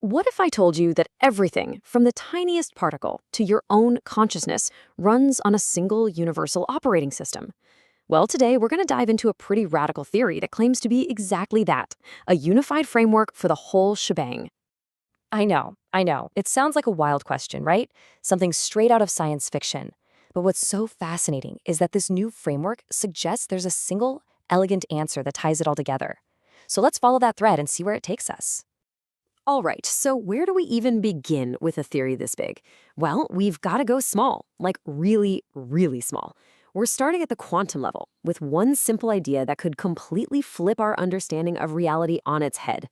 What if I told you that everything, from the tiniest particle to your own consciousness, runs on a single universal operating system? Well, today we're going to dive into a pretty radical theory that claims to be exactly that, a unified framework for the whole shebang. I know. It sounds like a wild question, right? Something straight out of science fiction. But what's so fascinating is that this new framework suggests there's a single, elegant answer that ties it all together. So let's follow that thread and see where it takes us. All right, so where do we even begin with a theory this big? Well, we've got to go small, like really, really small. We're starting at the quantum level with one simple idea that could completely flip our understanding of reality on its head.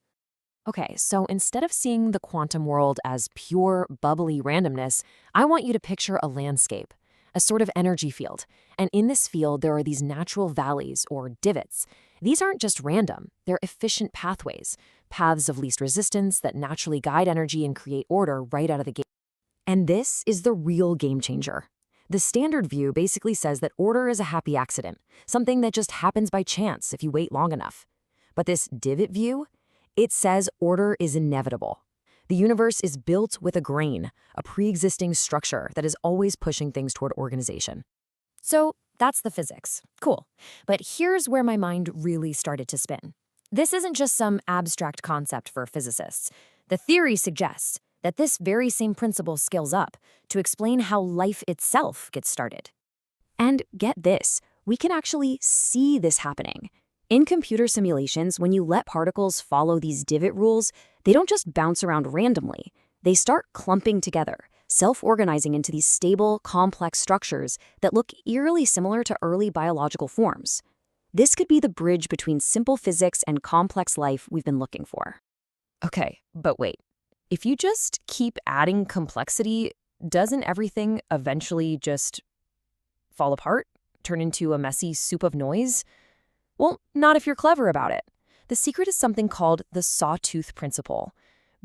Okay, so instead of seeing the quantum world as pure, bubbly randomness, I want you to picture a landscape, a sort of energy field. And in this field, there are these natural valleys or divots. These aren't just random, they're efficient pathways, paths of least resistance that naturally guide energy and create order right out of the gate. And this is the real game changer. The standard view basically says that order is a happy accident, something that just happens by chance if you wait long enough. But this divot view, it says order is inevitable. The universe is built with a grain, a pre-existing structure that is always pushing things toward organization. So that's the physics. Cool. But here's where my mind really started to spin. This isn't just some abstract concept for physicists. The theory suggests that this very same principle scales up to explain how life itself gets started. And get this, we can actually see this happening. In computer simulations, when you let particles follow these divot rules, they don't just bounce around randomly. They start clumping together, self-organizing into these stable, complex structures that look eerily similar to early biological forms. This could be the bridge between simple physics and complex life we've been looking for. Okay, but wait. If you just keep adding complexity, doesn't everything eventually just fall apart? Turn into a messy soup of noise? Well, not if you're clever about it. The secret is something called the sawtooth principle.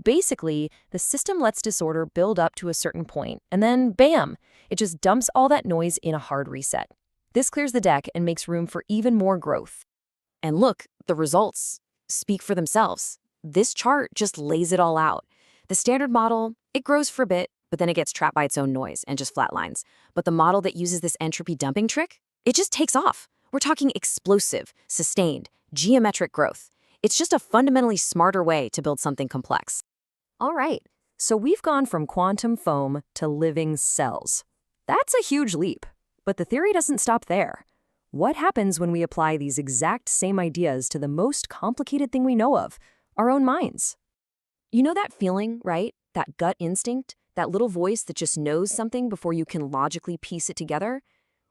Basically, the system lets disorder build up to a certain point, and then bam, it just dumps all that noise in a hard reset. This clears the deck and makes room for even more growth. And look, the results speak for themselves. This chart just lays it all out. The standard model, it grows for a bit, but then it gets trapped by its own noise and just flatlines. But the model that uses this entropy dumping trick, it just takes off. We're talking explosive, sustained, geometric growth. It's just a fundamentally smarter way to build something complex. All right, so we've gone from quantum foam to living cells. That's a huge leap, but the theory doesn't stop there. What happens when we apply these exact same ideas to the most complicated thing we know of, our own minds? You know that feeling, right? That gut instinct? That little voice that just knows something before you can logically piece it together?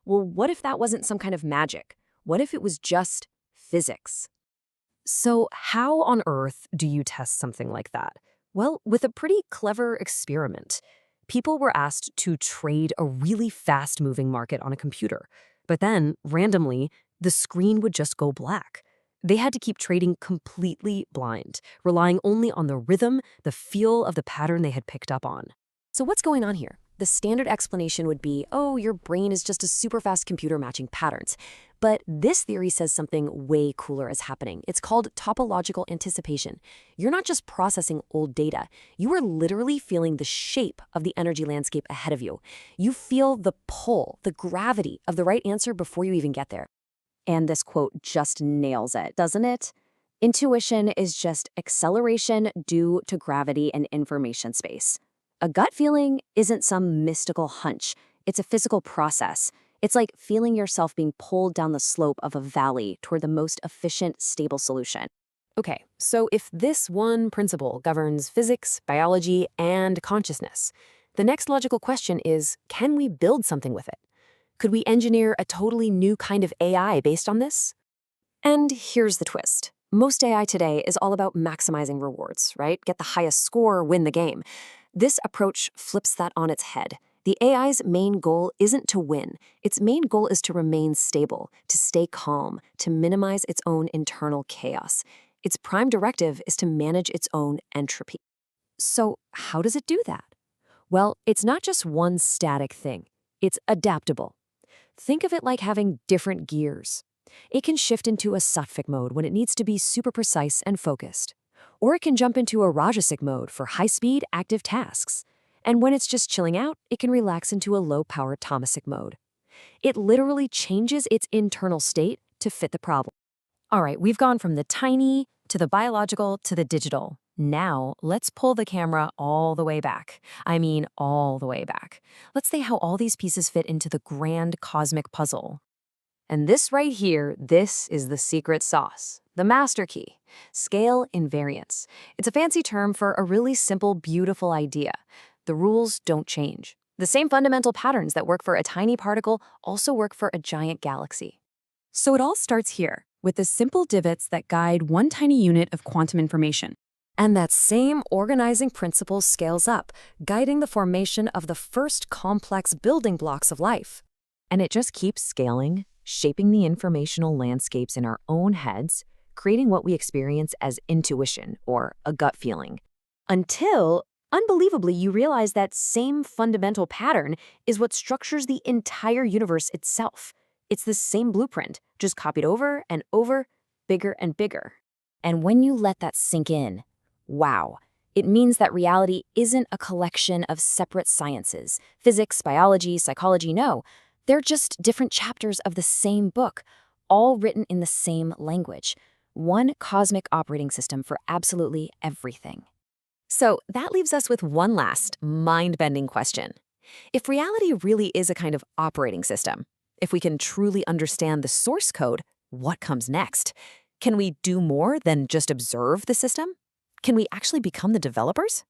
Well, what if that wasn't some kind of magic? What if it was just physics? So, how on earth do you test something like that? Well, with a pretty clever experiment. People were asked to trade a really fast-moving market on a computer, but then, randomly, the screen would just go black. They had to keep trading completely blind, relying only on the rhythm, the feel of the pattern they had picked up on. So what's going on here? The standard explanation would be, oh, your brain is just a super fast computer matching patterns. But this theory says something way cooler is happening. It's called topological anticipation. You're not just processing old data. You are literally feeling the shape of the energy landscape ahead of you. You feel the pull, the gravity of the right answer before you even get there. And this quote just nails it, doesn't it? Intuition is just acceleration due to gravity and information space. A gut feeling isn't some mystical hunch. It's a physical process. It's like feeling yourself being pulled down the slope of a valley toward the most efficient, stable solution. Okay, so if this one principle governs physics, biology, and consciousness, the next logical question is, can we build something with it? Could we engineer a totally new kind of AI based on this? And here's the twist. Most AI today is all about maximizing rewards, right? Get the highest score, win the game. This approach flips that on its head. The AI's main goal isn't to win. Its main goal is to remain stable, to stay calm, to minimize its own internal chaos. Its prime directive is to manage its own entropy. So how does it do that? Well, it's not just one static thing. It's adaptable. Think of it like having different gears. It can shift into a Sattvic mode when it needs to be super precise and focused, Or it can jump into a Rajasic mode for high-speed, active tasks. And when it's just chilling out, it can relax into a low-power Tamasic mode. It literally changes its internal state to fit the problem. All right, we've gone from the tiny to the biological to the digital. Now, let's pull the camera all the way back. I mean, all the way back. Let's see how all these pieces fit into the grand cosmic puzzle. And this right here, this is the secret sauce, the master key, scale invariance. It's a fancy term for a really simple, beautiful idea. The rules don't change. The same fundamental patterns that work for a tiny particle also work for a giant galaxy. So it all starts here, with the simple divots that guide one tiny unit of quantum information. And that same organizing principle scales up, guiding the formation of the first complex building blocks of life. And it just keeps scaling, shaping the informational landscapes in our own heads, creating what we experience as intuition or a gut feeling. Until, unbelievably, you realize that same fundamental pattern is what structures the entire universe itself. It's the same blueprint, just copied over and over, bigger and bigger. And when you let that sink in, wow, it means that reality isn't a collection of separate sciences, physics, biology, psychology, no. They're just different chapters of the same book, all written in the same language. One cosmic operating system for absolutely everything. So that leaves us with one last mind-bending question. If reality really is a kind of operating system, if we can truly understand the source code, what comes next? Can we do more than just observe the system? Can we actually become the developers?